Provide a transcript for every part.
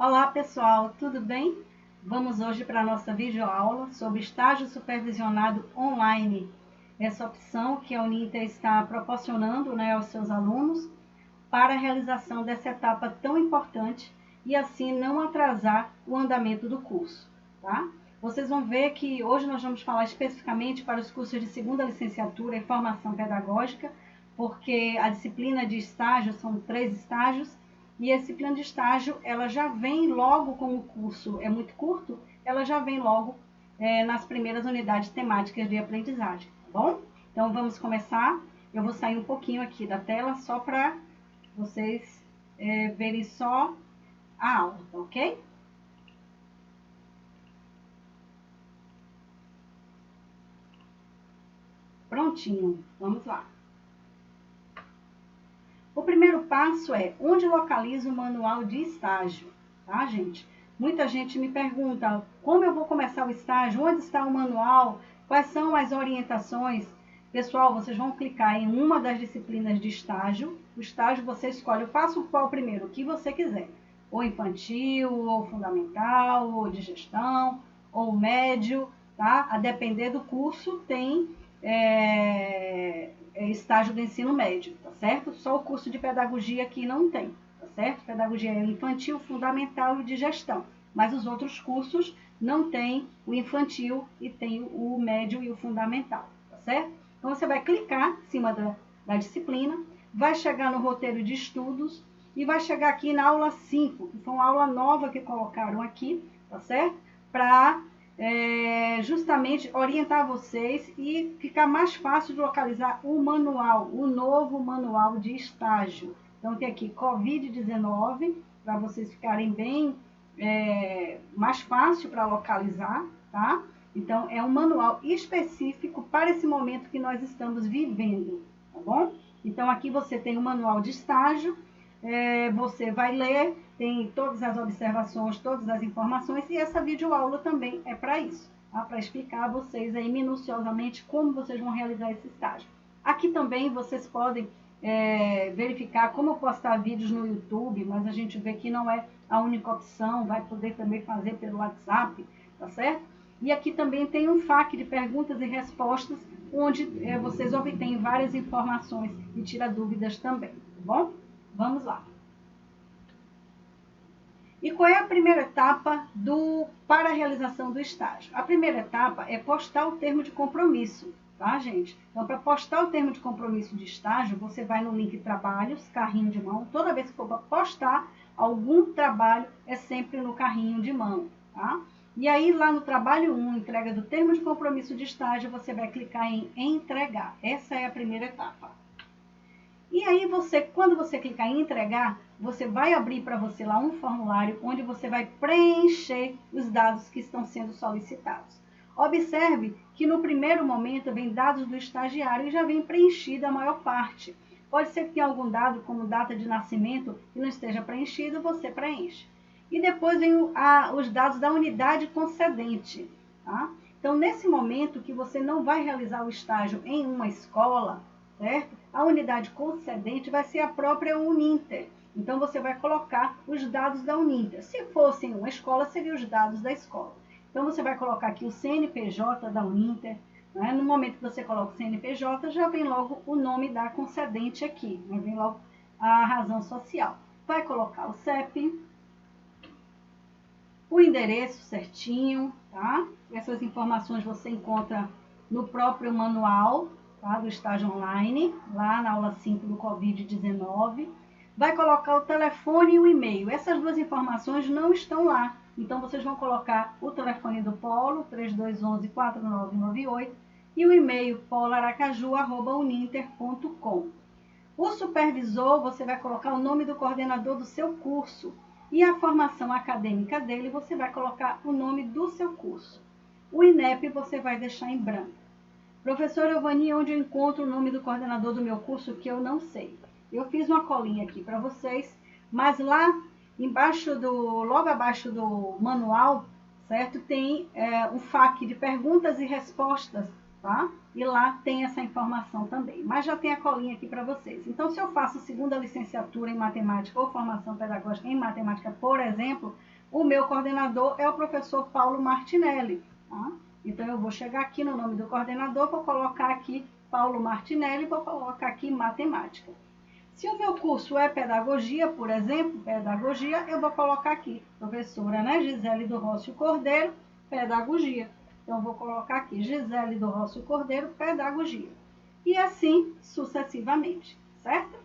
Olá pessoal, tudo bem? Vamos hoje para a nossa videoaula sobre estágio supervisionado online. Essa opção que a Uninter está proporcionando, aos seus alunos para a realização dessa etapa tão importante e assim não atrasar o andamento do curso, tá? Vocês vão ver que hoje nós vamos falar especificamente para os cursos de segunda licenciatura e formação pedagógica, porque a disciplina de estágio são 3 estágios, e a disciplina de estágio, ela já vem logo, como o curso é muito curto, ela já vem logo nas primeiras unidades temáticas de aprendizagem, tá bom? Então, vamos começar. Eu vou sair um pouquinho aqui da tela, só para vocês verem só a aula, tá ok? Prontinho, vamos lá. O primeiro passo é onde localizo o manual de estágio, tá, gente? Muita gente me pergunta como eu vou começar o estágio, onde está o manual, quais são as orientações. Pessoal, vocês vão clicar em uma das disciplinas de estágio. O estágio você escolhe, eu faço qual primeiro, o que você quiser. Ou infantil, ou fundamental, ou de gestão, ou médio, tá? A depender do curso, tem estágio do ensino médio, tá certo? Só o curso de pedagogia aqui não tem, tá certo? Pedagogia é infantil, fundamental e de gestão. Mas os outros cursos não tem o infantil e tem o médio e o fundamental, tá certo? Então, você vai clicar em cima da disciplina, vai chegar no roteiro de estudos e vai chegar aqui na aula 5, que foi uma aula nova que colocaram aqui, tá certo? Para justamente orientar vocês e ficar mais fácil de localizar o manual, o novo manual de estágio. Então, tem aqui Covid-19, para vocês ficarem bem mais fácil para localizar, tá? Então, é um manual específico para esse momento que nós estamos vivendo, tá bom? Então, aqui você tem o manual de estágio, você vai ler, tem todas as observações, todas as informações, e essa videoaula também é para isso, tá? Para explicar a vocês aí minuciosamente como vocês vão realizar esse estágio. Aqui também vocês podem verificar como postar vídeos no YouTube, mas a gente vê que não é a única opção, vai poder também fazer pelo WhatsApp, tá certo? E aqui também tem um FAQ de perguntas e respostas, onde vocês obtêm várias informações e tiram dúvidas também, tá bom? Vamos lá. E qual é a primeira etapa para a realização do estágio? A primeira etapa é postar o termo de compromisso, tá, gente? Então, para postar o termo de compromisso de estágio, você vai no link trabalhos, carrinho de mão. Toda vez que for para postar algum trabalho, é sempre no carrinho de mão, tá? E aí, lá no trabalho 1, entrega do termo de compromisso de estágio, você vai clicar em entregar. Essa é a primeira etapa. E aí, quando você clicar em entregar, você vai abrir para você lá um formulário onde você vai preencher os dados que estão sendo solicitados. Observe que no primeiro momento vem dados do estagiário e já vem preenchida a maior parte. Pode ser que tenha algum dado, como data de nascimento, que não esteja preenchido, você preenche. E depois vem os dados da unidade concedente, tá? Então, nesse momento que você não vai realizar o estágio em uma escola, certo? A unidade concedente vai ser a própria Uninter. Então, você vai colocar os dados da Uninter. Se fosse em uma escola, seriam os dados da escola. Então, você vai colocar aqui o CNPJ da Uninter. Né? No momento que você coloca o CNPJ, já vem logo o nome da concedente aqui. Né? Vem logo a razão social. Vai colocar o CEP, o endereço certinho, tá? Essas informações você encontra no próprio manual, tá? Do estágio online, lá na aula 5 do Covid-19. Vai colocar o telefone e o e-mail. Essas duas informações não estão lá. Então, vocês vão colocar o telefone do Polo, 3211-4998, e o e-mail poloaracaju@uninter.com. O supervisor, você vai colocar o nome do coordenador do seu curso. E a formação acadêmica dele, você vai colocar o nome do seu curso. O INEP você vai deixar em branco. Professor Euvani, onde eu encontro o nome do coordenador do meu curso que eu não sei? Eu fiz uma colinha aqui para vocês, mas lá embaixo logo abaixo do manual, certo? Tem um FAQ de perguntas e respostas, tá? e lá tem essa informação também. Mas já tem a colinha aqui para vocês. Então, se eu faço segunda licenciatura em matemática ou formação pedagógica em matemática, por exemplo, o meu coordenador é o professor Paulo Martinelli. Tá? Então, eu vou chegar aqui no nome do coordenador, vou colocar aqui Paulo Martinelli, vou colocar aqui matemática. Se o meu curso é pedagogia, por exemplo, pedagogia, eu vou colocar aqui, professora, né, Gisele do Rócio Cordeiro, pedagogia. Então, eu vou colocar aqui, Gisele do Rócio Cordeiro, pedagogia. E assim, sucessivamente, certo?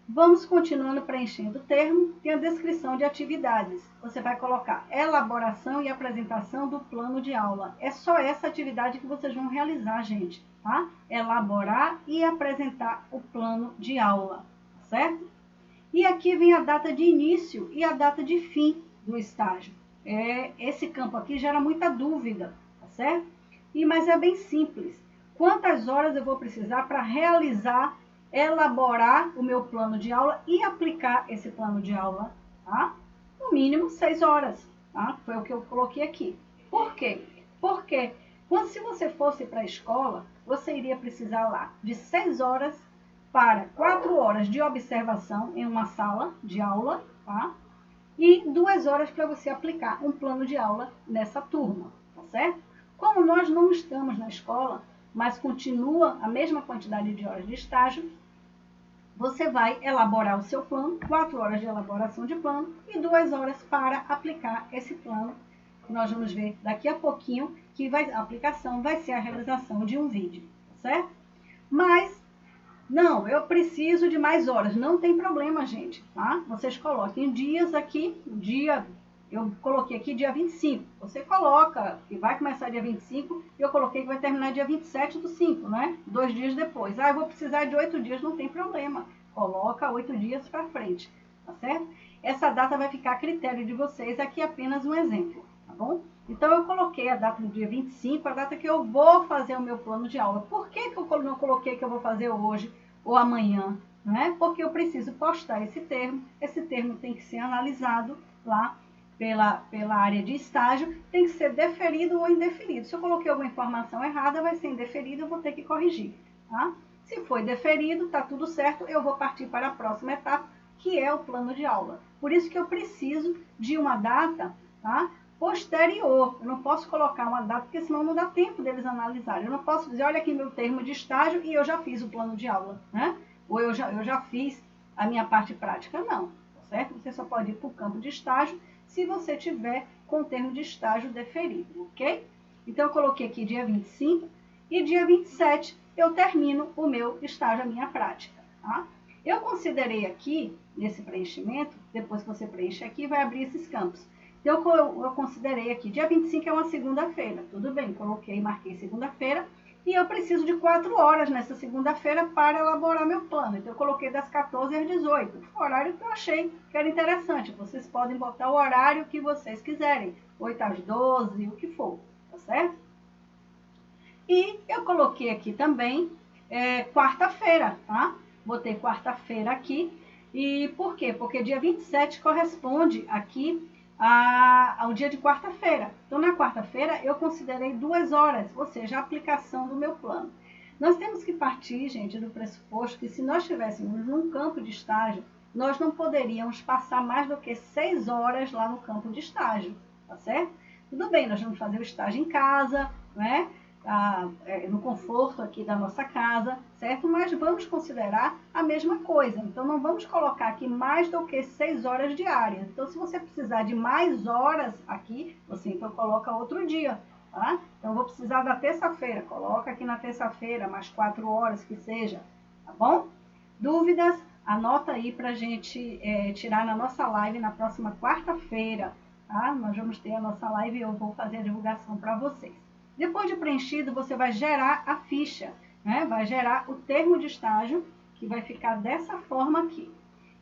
Vamos continuando preenchendo o termo. Tem a descrição de atividades. Você vai colocar elaboração e apresentação do plano de aula. É só essa atividade que vocês vão realizar, gente, tá? Elaborar e apresentar o plano de aula, certo? E aqui vem a data de início e a data de fim do estágio. Esse campo aqui gera muita dúvida, tá certo? Mas é bem simples. Quantas horas eu vou precisar para realizar, elaborar o meu plano de aula e aplicar esse plano de aula, tá? No mínimo 6 horas, tá? Foi o que eu coloquei aqui. Por quê? Porque se você fosse para a escola, você iria precisar lá de 6 horas para 4 horas de observação em uma sala de aula, tá? E 2 horas para você aplicar um plano de aula nessa turma, tá certo? Como nós não estamos na escola, mas continua a mesma quantidade de horas de estágio, você vai elaborar o seu plano, 4 horas de elaboração de plano e 2 horas para aplicar esse plano. Nós vamos ver daqui a pouquinho que a aplicação vai ser a realização de um vídeo, tá certo? Mas, não, eu preciso de mais horas. Não tem problema, gente, tá? Vocês coloquem dias aqui, eu coloquei aqui dia 25. Você coloca que vai começar dia 25 e eu coloquei que vai terminar dia 27/5, né? 2 dias depois. Eu vou precisar de 8 dias, não tem problema. Coloca 8 dias para frente, tá certo? Essa data vai ficar a critério de vocês, aqui é apenas um exemplo, tá bom? Então, eu coloquei a data do dia 25, a data que eu vou fazer o meu plano de aula. Por que eu não coloquei que eu vou fazer hoje ou amanhã? Né? Porque eu preciso postar esse termo tem que ser analisado lá pela área de estágio, tem que ser deferido ou indeferido. Se eu coloquei alguma informação errada, vai ser indeferido, eu vou ter que corrigir. Tá? Se foi deferido, está tudo certo, eu vou partir para a próxima etapa, que é o plano de aula. Por isso que eu preciso de uma data, tá, posterior. Eu não posso colocar uma data, porque senão não dá tempo deles analisarem. Eu não posso dizer, olha aqui meu termo de estágio e eu já fiz o plano de aula, né? Ou eu já fiz a minha parte prática. Não, certo? Você só pode ir para o campo de estágio se você tiver com o termo de estágio deferido, ok? Então, eu coloquei aqui dia 25 e dia 27 eu termino o meu estágio, a minha prática, tá? Eu considerei aqui, nesse preenchimento, depois que você preenche aqui, vai abrir esses campos. Então, eu considerei aqui, dia 25 é uma segunda-feira, tudo bem, coloquei, marquei segunda-feira, e eu preciso de 4 horas nessa segunda-feira para elaborar meu plano. Então, eu coloquei das 14 às 18. O horário que eu achei que era interessante. Vocês podem botar o horário que vocês quiserem. 8 às 12, o que for. Tá certo? E eu coloquei aqui também quarta-feira, tá? Botei quarta-feira aqui. E por quê? Porque dia 27 corresponde aqui ao dia de quarta-feira. Então, na quarta-feira, eu considerei 2 horas, ou seja, a aplicação do meu plano. Nós temos que partir, gente, do pressuposto que se nós estivéssemos num campo de estágio, nós não poderíamos passar mais do que 6 horas lá no campo de estágio, tá certo? Tudo bem, nós vamos fazer o estágio em casa, né? No conforto aqui da nossa casa, certo? Mas vamos considerar a mesma coisa. Então, não vamos colocar aqui mais do que 6 horas diárias. Então, se você precisar de mais horas aqui, você então coloca outro dia, tá? Então, eu vou precisar da terça-feira. Coloca aqui na terça-feira, mais 4 horas que seja, tá bom? Dúvidas? Anota aí pra gente tirar na nossa live na próxima quarta-feira, tá? Nós vamos ter a nossa live e eu vou fazer a divulgação para vocês. Depois de preenchido, você vai gerar a ficha, né? Vai gerar o termo de estágio, que vai ficar dessa forma aqui.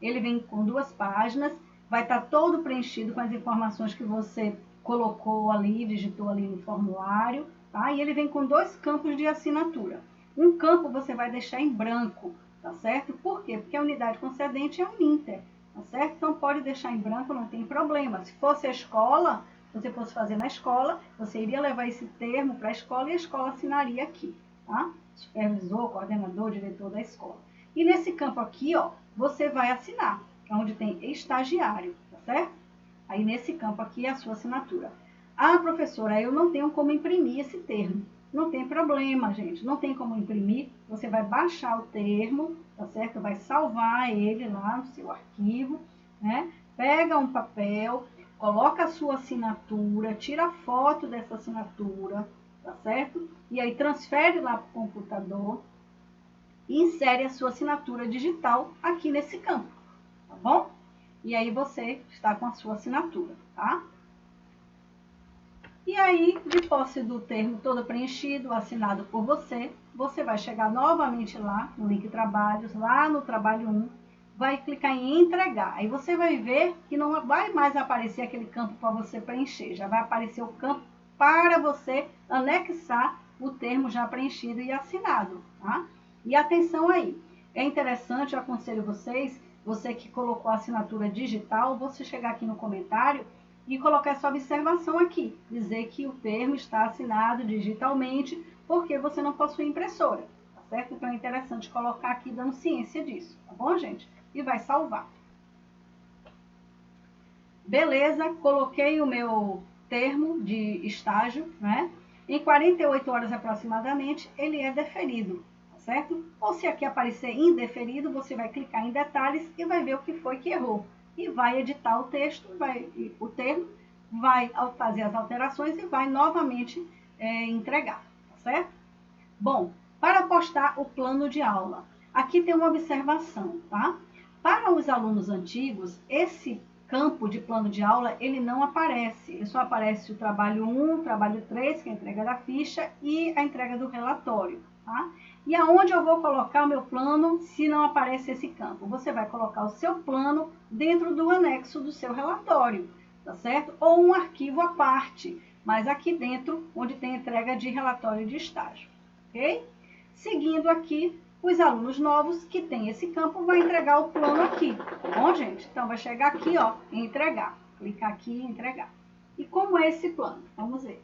Ele vem com 2 páginas, vai estar todo preenchido com as informações que você colocou ali, digitou ali no formulário, tá? E ele vem com 2 campos de assinatura. Um campo você vai deixar em branco, tá certo? Por quê? Porque a unidade concedente é um Inter, tá certo? Então, pode deixar em branco, não tem problema. Se fosse a escola, você fosse fazer na escola, você iria levar esse termo para a escola e a escola assinaria aqui, tá? Supervisor, coordenador, diretor da escola. E nesse campo aqui, ó, você vai assinar, onde tem estagiário, tá certo? Aí nesse campo aqui é a sua assinatura. Ah, professora, eu não tenho como imprimir esse termo. Não tem problema, gente, não tem como imprimir. Você vai baixar o termo, tá certo? Vai salvar ele lá no seu arquivo, né? Pega um papel, coloca a sua assinatura, tira a foto dessa assinatura, tá certo? E aí transfere lá para o computador e insere a sua assinatura digital aqui nesse campo, tá bom? E aí você está com a sua assinatura, tá? E aí, de posse do termo todo preenchido, assinado por você, você vai chegar novamente lá no link trabalhos, lá no trabalho 1, vai clicar em entregar. Aí você vai ver que não vai mais aparecer aquele campo para você preencher, já vai aparecer o campo para você anexar o termo já preenchido e assinado, tá? E atenção aí, é interessante, eu aconselho vocês, você que colocou a assinatura digital, você chegar aqui no comentário e colocar sua observação aqui, dizer que o termo está assinado digitalmente porque você não possui impressora, tá certo? Então é interessante colocar aqui dando ciência disso, tá bom, gente? E vai salvar. Beleza, coloquei o meu termo de estágio, né? Em 48 horas aproximadamente, ele é deferido, tá certo? Ou se aqui aparecer indeferido, você vai clicar em detalhes e vai ver o que foi que errou. E vai editar o texto, o termo, vai fazer as alterações e vai novamente entregar, tá certo? Bom, para postar o plano de aula, aqui tem uma observação, tá? Para os alunos antigos, esse campo de plano de aula, ele não aparece. Ele só aparece o trabalho 1, o trabalho 3, que é a entrega da ficha, e a entrega do relatório, tá? E aonde eu vou colocar o meu plano se não aparece esse campo? Você vai colocar o seu plano dentro do anexo do seu relatório, tá certo? Ou um arquivo à parte, mas aqui dentro, onde tem entrega de relatório de estágio, ok? Seguindo aqui, os alunos novos que têm esse campo vão entregar o plano aqui, tá bom, gente? Então, vai chegar aqui, ó, em entregar. Clicar aqui em entregar. E como é esse plano? Vamos ver.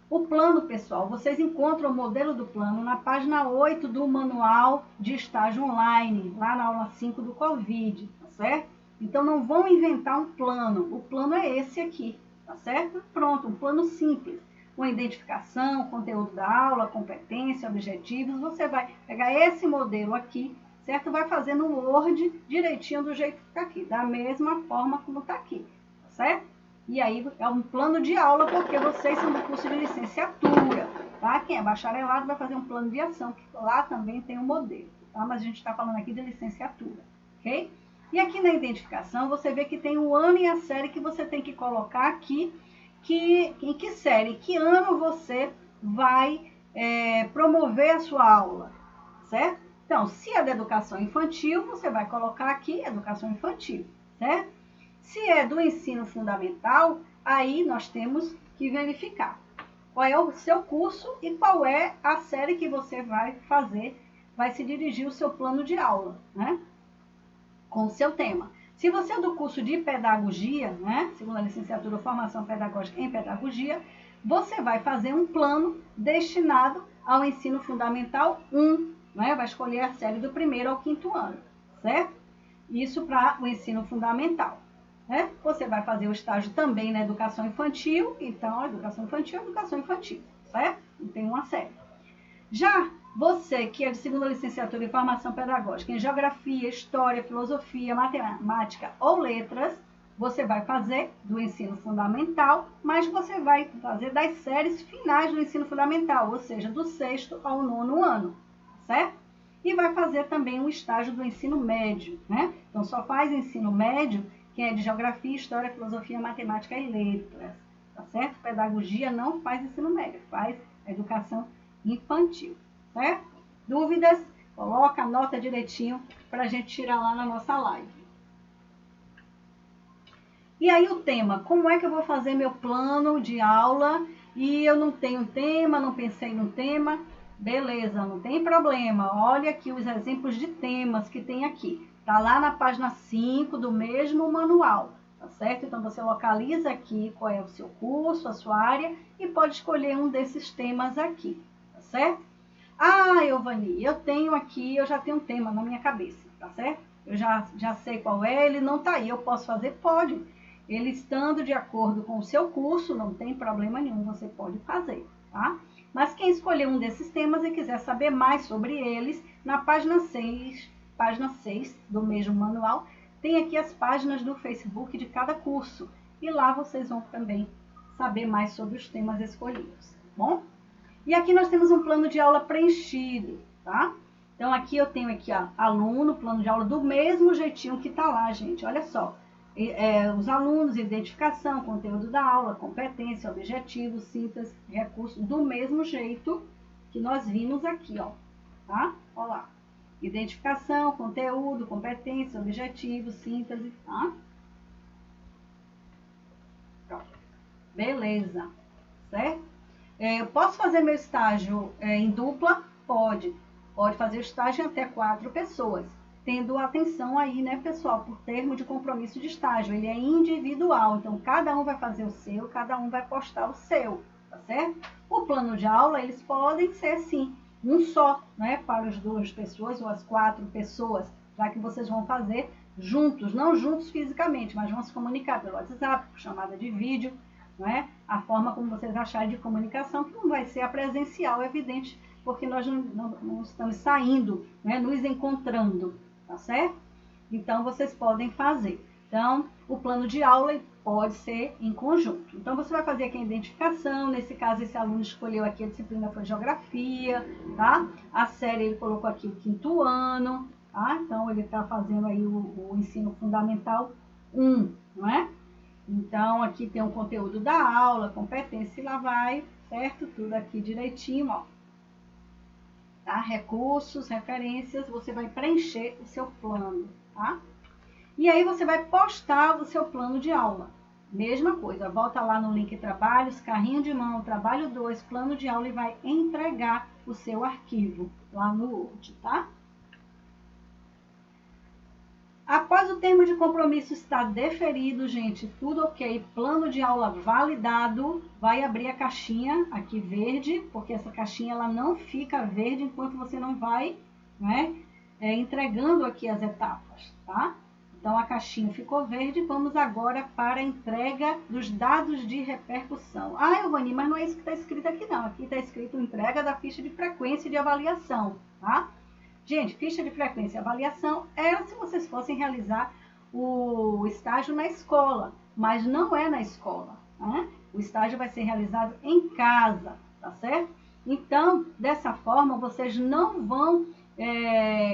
O plano, pessoal, vocês encontram o modelo do plano na página 8 do manual de estágio online, lá na aula 5 do Covid, tá certo? Então, não vão inventar um plano. O plano é esse aqui, tá certo? Pronto, um plano simples. Com identificação, conteúdo da aula, competência, objetivos. Você vai pegar esse modelo aqui, certo? Vai fazer no Word direitinho do jeito que está aqui, da mesma forma como está aqui, tá certo? E aí é um plano de aula, porque vocês são do curso de licenciatura, tá? Quem é bacharelado vai fazer um plano de ação, que lá também tem um modelo, tá? Mas a gente está falando aqui de licenciatura, ok? E aqui na identificação, você vê que tem o ano e a série que você tem que colocar aqui, em que série, que ano você vai promover a sua aula, certo? Então, se é da educação infantil, você vai colocar aqui educação infantil, certo? Se é do ensino fundamental, aí nós temos que verificar qual é o seu curso e qual é a série que você vai fazer, vai se dirigir o seu plano de aula, né? Com o seu tema. Se você é do curso de pedagogia, né, segunda licenciatura Formação Pedagógica em Pedagogia, você vai fazer um plano destinado ao ensino fundamental 1, né? Vai escolher a série do 1º ao 5º ano, certo? Isso para o ensino fundamental. Né? Você vai fazer o estágio também na educação infantil, então educação infantil, certo? Não tem uma série. Já você que é de segunda licenciatura em formação pedagógica em geografia, história, filosofia, matemática ou letras, você vai fazer do ensino fundamental, mas você vai fazer das séries finais do ensino fundamental, ou seja, do 6º ao 9º ano, certo? E vai fazer também um estágio do ensino médio, né? Então só faz ensino médio quem é de geografia, história, filosofia, matemática e letras, tá certo? Pedagogia não faz ensino médio, faz educação infantil, certo? Dúvidas? Coloca, anota direitinho para a gente tirar lá na nossa live. E aí o tema, como é que eu vou fazer meu plano de aula e eu não tenho tema, não pensei no tema? Beleza, não tem problema. Olha aqui os exemplos de temas que tem aqui. Tá lá na página 5 do mesmo manual, tá certo? Então, você localiza aqui qual é o seu curso, a sua área, e pode escolher um desses temas aqui, tá certo? Ah, Euvani, eu já tenho um tema na minha cabeça, tá certo? Eu já sei qual é, ele não tá aí, eu posso fazer? Pode. Ele estando de acordo com o seu curso, não tem problema nenhum, você pode fazer, tá? Mas quem escolher um desses temas e quiser saber mais sobre eles, na página 6 do mesmo manual, tem aqui as páginas do Facebook de cada curso. E lá vocês vão também saber mais sobre os temas escolhidos, tá bom? E aqui nós temos um plano de aula preenchido, tá? Então aqui eu tenho aqui, ó, aluno, plano de aula do mesmo jeitinho que tá lá, gente. Olha só, os alunos, identificação, conteúdo da aula, competência, objetivo, síntese, recurso, do mesmo jeito que nós vimos aqui, ó, tá? Olha lá. Identificação, conteúdo, competência, objetivo, síntese, tá? Pronto. Beleza, certo? Eu posso fazer meu estágio em dupla? Pode. Pode fazer o estágio em até 4 pessoas. Tendo atenção aí, né, pessoal, por termo de compromisso de estágio. Ele é individual, então cada um vai fazer o seu, cada um vai postar o seu, tá certo? O plano de aula, eles podem ser, sim, um só, né, para as 2 pessoas ou as 4 pessoas, já que vocês vão fazer juntos, não juntos fisicamente, mas vão se comunicar pelo WhatsApp, por chamada de vídeo, não é? A forma como vocês acharem de comunicação, que não vai ser a presencial, é evidente, porque nós não estamos saindo, né, nos encontrando, tá certo? Então, vocês podem fazer. Então, o plano de aula pode ser em conjunto. Então, você vai fazer aqui a identificação. Nesse caso, esse aluno escolheu aqui, a disciplina foi geografia, tá? A série, ele colocou aqui o 5º ano, tá? Então, ele está fazendo aí o ensino fundamental 1, não é? Então, aqui tem o conteúdo da aula, competência, e lá vai, certo? Tudo aqui direitinho, ó. Tá? Recursos, referências, você vai preencher o seu plano, tá? E aí você vai postar o seu plano de aula. Mesma coisa, volta lá no link trabalhos, carrinho de mão, trabalho 2, plano de aula, e vai entregar o seu arquivo lá no Word, tá? Após o termo de compromisso estar deferido, gente, tudo ok, plano de aula validado, vai abrir a caixinha aqui verde, porque essa caixinha ela não fica verde enquanto você não vai, né, entregando aqui as etapas, tá? Então, a caixinha ficou verde, vamos agora para a entrega dos dados de repercussão. Ah, Euvani, mas não é isso que está escrito aqui não, aqui está escrito entrega da ficha de frequência de avaliação, tá? Gente, ficha de frequência e avaliação era se vocês fossem realizar o estágio na escola, mas não é na escola, né? O estágio vai ser realizado em casa, tá certo? Então, dessa forma, vocês não vão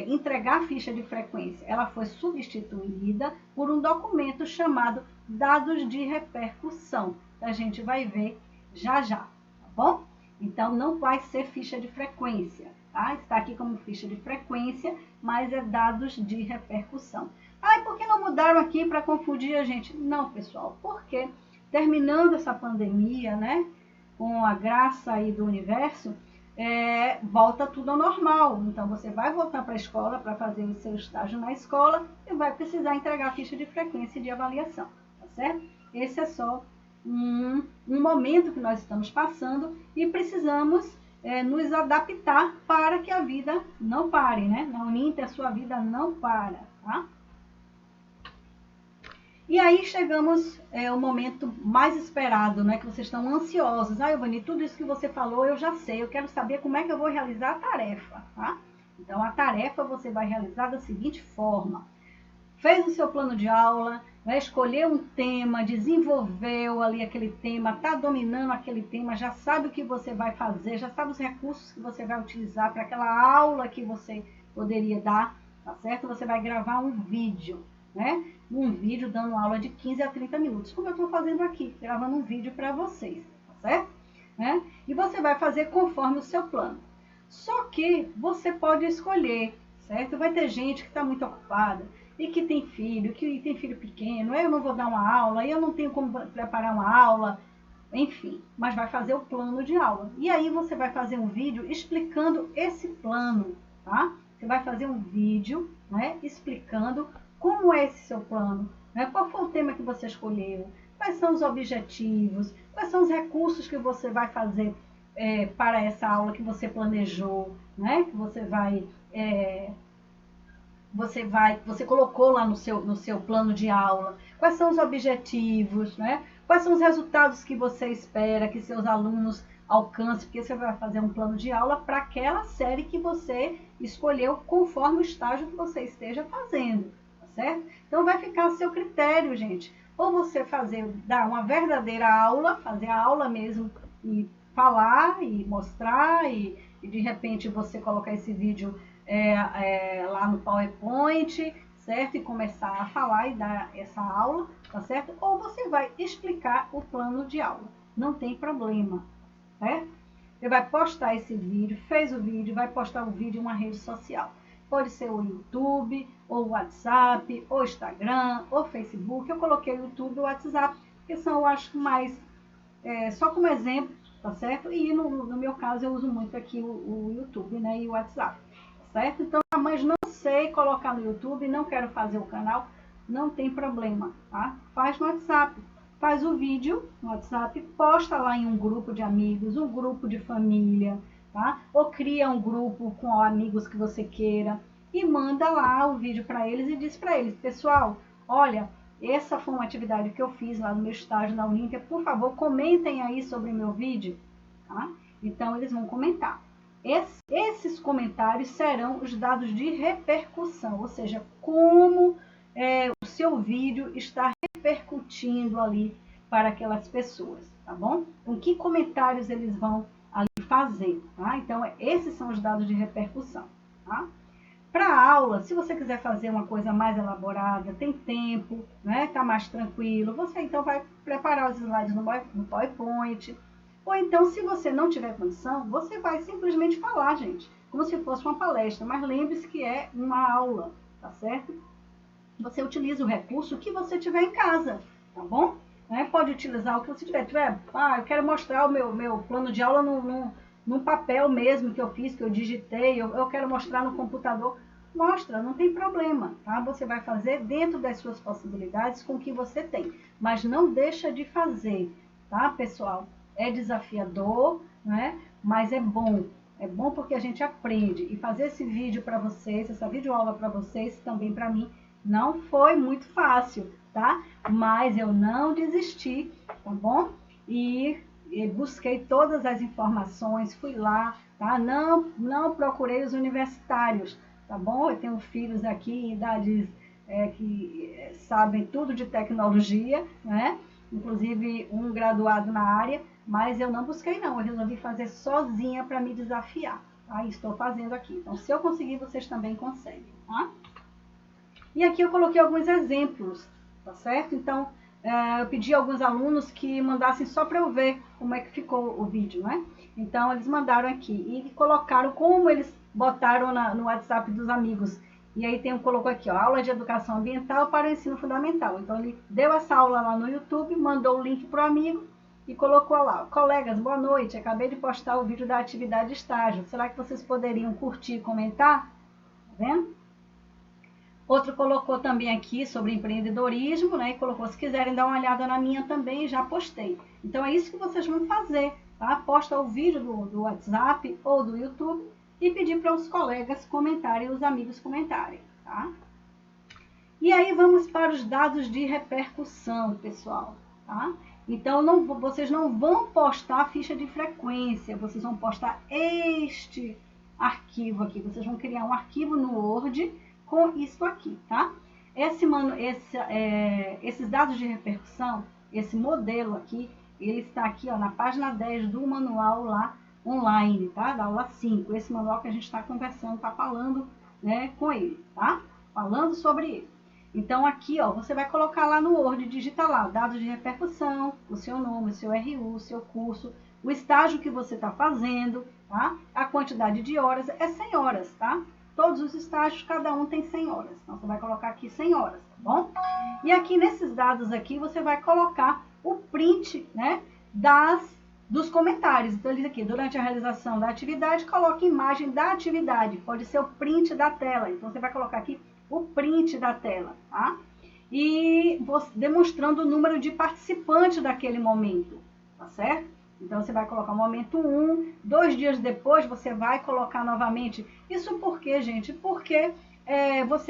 entregar a ficha de frequência. Ela foi substituída por um documento chamado dados de repercussão, que a gente vai ver já já, tá bom? Então, não vai ser ficha de frequência. Tá? Está aqui como ficha de frequência, mas é dados de repercussão. Ah, e por que não mudaram aqui para confundir a gente? Não, pessoal, porque terminando essa pandemia, né, com a graça aí do universo, volta tudo ao normal. Então, você vai voltar para a escola para fazer o seu estágio na escola e vai precisar entregar a ficha de frequência e de avaliação, tá certo? Esse é só um momento que nós estamos passando e precisamos nos adaptar para que a vida não pare, né? Na Uninter, a sua vida não para, tá? E aí chegamos ao momento mais esperado, né? Que vocês estão ansiosos. Ah, Euvani, tudo isso que você falou eu já sei, eu quero saber como é que eu vou realizar a tarefa, tá? Então, a tarefa você vai realizar da seguinte forma. Fez o seu plano de aula, vai escolher um tema, desenvolveu ali aquele tema, está dominando aquele tema, já sabe o que você vai fazer, já sabe os recursos que você vai utilizar para aquela aula que você poderia dar, tá certo? Você vai gravar um vídeo, né? Um vídeo dando aula de 15 a 30 minutos, como eu estou fazendo aqui, gravando um vídeo para vocês, tá certo? Né? E você vai fazer conforme o seu plano. Só que você pode escolher, certo? Vai ter gente que está muito ocupada, e que tem filho pequeno, eu não vou dar uma aula, eu não tenho como preparar uma aula, enfim, mas vai fazer o plano de aula. E aí você vai fazer um vídeo explicando esse plano, tá? Você vai fazer um vídeo, né, explicando como é esse seu plano, né? Qual foi o tema que você escolheu? Quais são os objetivos? Quais são os recursos que você vai fazer para essa aula que você planejou, né? Que você colocou lá no seu plano de aula. Quais são os objetivos, né? Quais são os resultados que você espera que seus alunos alcancem, porque você vai fazer um plano de aula para aquela série que você escolheu conforme o estágio que você esteja fazendo, tá certo? Então vai ficar a seu critério, gente. Ou você dar uma verdadeira aula, fazer a aula mesmo e falar e mostrar e de repente você colocar esse vídeo lá no PowerPoint, certo? E começar a falar e dar essa aula, tá certo? Ou você vai explicar o plano de aula, não tem problema, certo? Você vai postar esse vídeo, fez o vídeo, vai postar o vídeo em uma rede social. Pode ser o YouTube, ou o WhatsApp, ou Instagram, ou Facebook. Eu coloquei o YouTube e o WhatsApp, que são, eu acho, mais, só como exemplo, tá certo? E no meu caso eu uso muito aqui o YouTube, né, e o WhatsApp, certo? Então, mas não sei colocar no YouTube, não quero fazer o canal, não tem problema, tá? Faz no WhatsApp, faz o vídeo no WhatsApp, posta lá em um grupo de amigos, um grupo de família, tá? Ou cria um grupo com amigos que você queira e manda lá o vídeo para eles e diz para eles, pessoal, olha, essa foi uma atividade que eu fiz lá no meu estágio na Uninter, por favor, comentem aí sobre o meu vídeo, tá? Então, eles vão comentar. Esses comentários serão os dados de repercussão, ou seja, como o seu vídeo está repercutindo ali para aquelas pessoas, tá bom? Com que comentários eles vão ali fazer, tá? Então, esses são os dados de repercussão, tá? Para a aula, se você quiser fazer uma coisa mais elaborada, tem tempo, né? Tá mais tranquilo, você então vai preparar os slides no PowerPoint. Ou então, se você não tiver condição, você vai simplesmente falar, gente, como se fosse uma palestra. Mas lembre-se que é uma aula, tá certo? Você utiliza o recurso que você tiver em casa, tá bom? Pode utilizar o que você tiver. Eu quero mostrar o meu plano de aula num papel mesmo que eu fiz, que eu digitei, eu quero mostrar no computador. Mostra, não tem problema, tá? Você vai fazer dentro das suas possibilidades com o que você tem. Mas não deixa de fazer, tá, pessoal? É desafiador, né? Mas é bom. É bom porque a gente aprende. E fazer esse vídeo para vocês, essa videoaula para vocês, também para mim, não foi muito fácil, tá? Mas eu não desisti, tá bom? E busquei todas as informações, fui lá, tá? Não procurei os universitários, tá bom? Eu tenho filhos aqui em idades que sabem tudo de tecnologia, né? Inclusive um graduado na área, mas eu não busquei não, eu resolvi fazer sozinha para me desafiar, tá? Estou fazendo aqui. Então, se eu conseguir, vocês também conseguem, tá? E aqui eu coloquei alguns exemplos, tá certo? Então, eu pedi a alguns alunos que mandassem só para eu ver como é que ficou o vídeo, né? Então, eles mandaram aqui e colocaram como eles botaram no WhatsApp dos amigos. E aí colocou aqui, ó, aula de educação ambiental para o ensino fundamental. Então, ele deu essa aula lá no YouTube, mandou o link para o amigo e colocou lá, colegas, boa noite, acabei de postar o vídeo da atividade estágio. Será que vocês poderiam curtir e comentar? Tá vendo? Outro colocou também aqui sobre empreendedorismo, né? E colocou, se quiserem dar uma olhada na minha também, já postei. Então, é isso que vocês vão fazer, tá? Posta o vídeo do WhatsApp ou do YouTube e pedir para os colegas comentarem, os amigos comentarem, tá? E aí, vamos para os dados de repercussão, pessoal, tá? Então, vocês não vão postar a ficha de frequência, vocês vão postar este arquivo aqui. Vocês vão criar um arquivo no Word com isso aqui, tá? Esses dados de repercussão, esse modelo aqui, ele está aqui, ó, na página 10 do manual lá online, tá? Da aula 5, esse manual que a gente está conversando, está falando, né, com ele, tá? Falando sobre ele. Então, aqui, ó, você vai colocar lá no Word, digita lá, dados de repercussão, o seu nome, o seu RU, o seu curso, o estágio que você está fazendo, tá? A quantidade de horas, é 100 horas, tá? Todos os estágios, cada um tem 100 horas. Então, você vai colocar aqui 100 horas, tá bom? E aqui, nesses dados aqui, você vai colocar o print, né, dos comentários. Então, ele diz aqui, durante a realização da atividade, coloque imagem da atividade. Pode ser o print da tela. Então, você vai colocar aqui o print da tela, tá? e demonstrando o número de participantes daquele momento, tá certo? Então, você vai colocar o momento 1, 2 dias depois você vai colocar novamente. Isso por quê, gente? Porque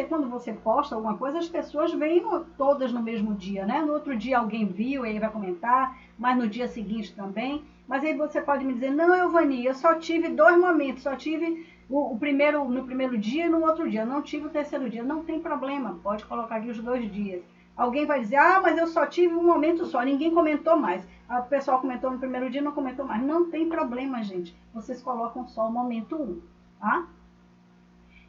quando você posta alguma coisa, as pessoas veem todas no mesmo dia, né? No outro dia alguém viu, ele vai comentar, mas no dia seguinte também. Mas aí você pode me dizer, não, Elvani, eu só tive 2 momentos, só tive no primeiro dia e no outro dia, não tive o terceiro dia. Não tem problema, pode colocar aqui os 2 dias. Alguém vai dizer, mas eu só tive um momento só, ninguém comentou mais. O pessoal comentou no primeiro dia e não comentou mais. Não tem problema, gente. Vocês colocam só o momento 1, tá?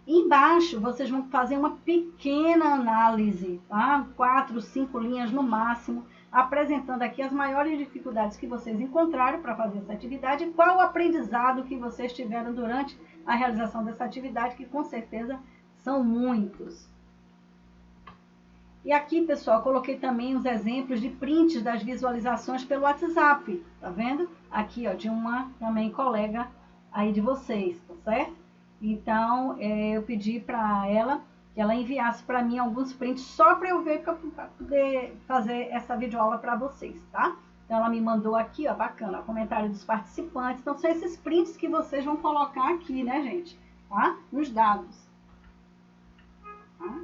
Embaixo, vocês vão fazer uma pequena análise, tá? 4, 5 linhas no máximo, apresentando aqui as maiores dificuldades que vocês encontraram para fazer essa atividade e qual o aprendizado que vocês tiveram durante a realização dessa atividade, que com certeza são muitos. E aqui, pessoal, coloquei também os exemplos de prints das visualizações pelo WhatsApp, tá vendo? Aqui, ó, de uma também colega aí de vocês, tá certo? Então, eu pedi para ela que ela enviasse para mim alguns prints só para eu ver, para poder fazer essa videoaula para vocês, tá? Então, ela me mandou aqui, ó, bacana, comentário dos participantes. Então, são esses prints que vocês vão colocar aqui, né, gente? Tá? Nos dados. Tá?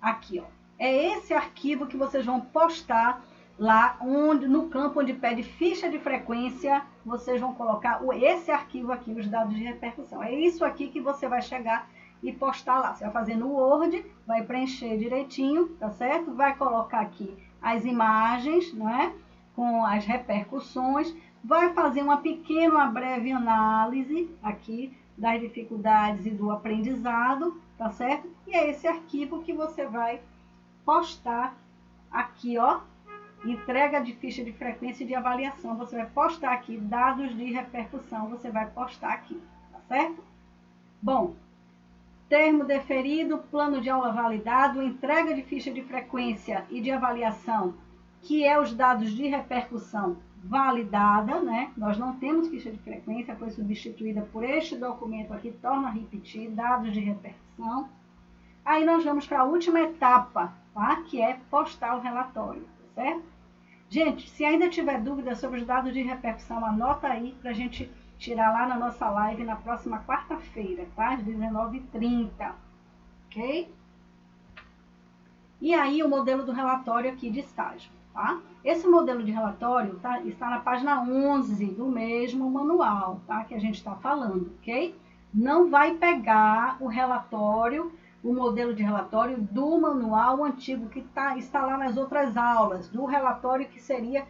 Aqui, ó. É esse arquivo que vocês vão postar lá no campo onde pede ficha de frequência, vocês vão colocar esse arquivo aqui, os dados de repercussão. É isso aqui que você vai chegar e postar lá. Você vai fazer no Word, vai preencher direitinho, tá certo? Vai colocar aqui as imagens, não é? Com as repercussões, vai fazer uma breve análise aqui das dificuldades e do aprendizado, tá certo? E é esse arquivo que você vai postar aqui, ó, entrega de ficha de frequência e de avaliação. Você vai postar aqui dados de repercussão, você vai postar aqui, tá certo? Bom, termo deferido, plano de aula validado, entrega de ficha de frequência e de avaliação, que é os dados de repercussão validada, né? Nós não temos ficha de frequência, foi substituída por este documento aqui, torna a repetir, dados de repercussão. Aí nós vamos para a última etapa, tá? Que é postar o relatório, certo? Gente, se ainda tiver dúvida sobre os dados de repercussão, anota aí para a gente tirar lá na nossa live na próxima quarta-feira, tá? Às 19h30, ok? E aí o modelo do relatório aqui de estágio, tá? Esse modelo de relatório está na página 11 do mesmo manual, tá? Que a gente está falando, ok? Não vai pegar o relatório, o modelo de relatório do manual antigo que está lá nas outras aulas, do relatório que seria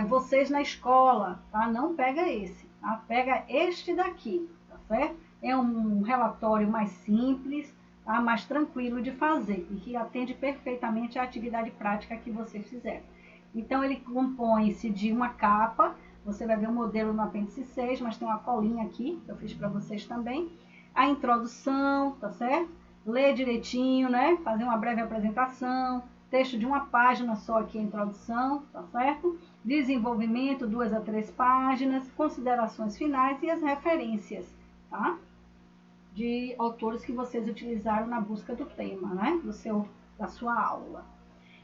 vocês na escola, tá? Não pega esse, tá? Pega este daqui, tá certo? É um relatório mais simples, tá? Mais tranquilo de fazer e que atende perfeitamente à atividade prática que vocês fizeram. Então, ele compõe-se de uma capa, você vai ver o modelo no apêndice 6, mas tem uma colinha aqui, que eu fiz para vocês também. A introdução, tá certo? Ler direitinho, né? Fazer uma breve apresentação, texto de uma página só aqui, a introdução, tá certo? Desenvolvimento, 2 a 3 páginas, considerações finais e as referências, tá? De autores que vocês utilizaram na busca do tema, né? Da sua aula.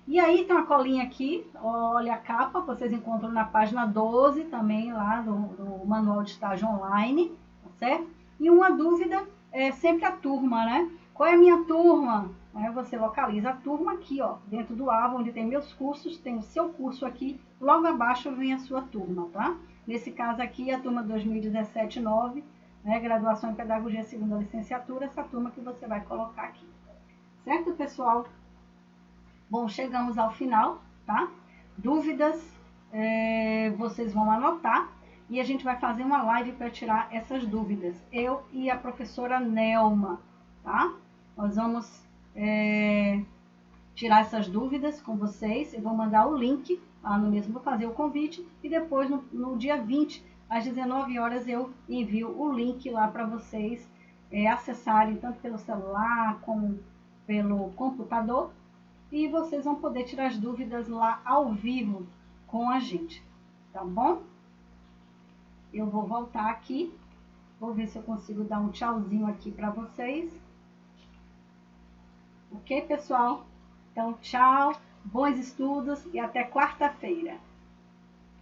E aí tem uma colinha aqui, olha a capa, vocês encontram na página 12 também, lá do Manual de Estágio Online, tá certo? E uma dúvida é sempre a turma, né? Qual é a minha turma? Você localiza a turma aqui, ó, dentro do AVA, onde tem meus cursos, tem o seu curso aqui, logo abaixo vem a sua turma, tá? Nesse caso aqui, a turma 2017-9, né, graduação em Pedagogia segunda licenciatura, essa turma que você vai colocar aqui. Certo, pessoal? Bom, chegamos ao final, tá? Dúvidas, vocês vão anotar e a gente vai fazer uma live para tirar essas dúvidas. Eu e a professora Nelma, tá? Nós vamos tirar essas dúvidas com vocês. Eu vou mandar o link lá no mesmo, vou fazer o convite e depois no dia 20, às 19 horas, eu envio o link lá para vocês acessarem, tanto pelo celular como pelo computador. E vocês vão poder tirar as dúvidas lá ao vivo com a gente, tá bom? Eu vou voltar aqui, vou ver se eu consigo dar um tchauzinho aqui para vocês. Ok, pessoal? Então, tchau, bons estudos e até quarta-feira.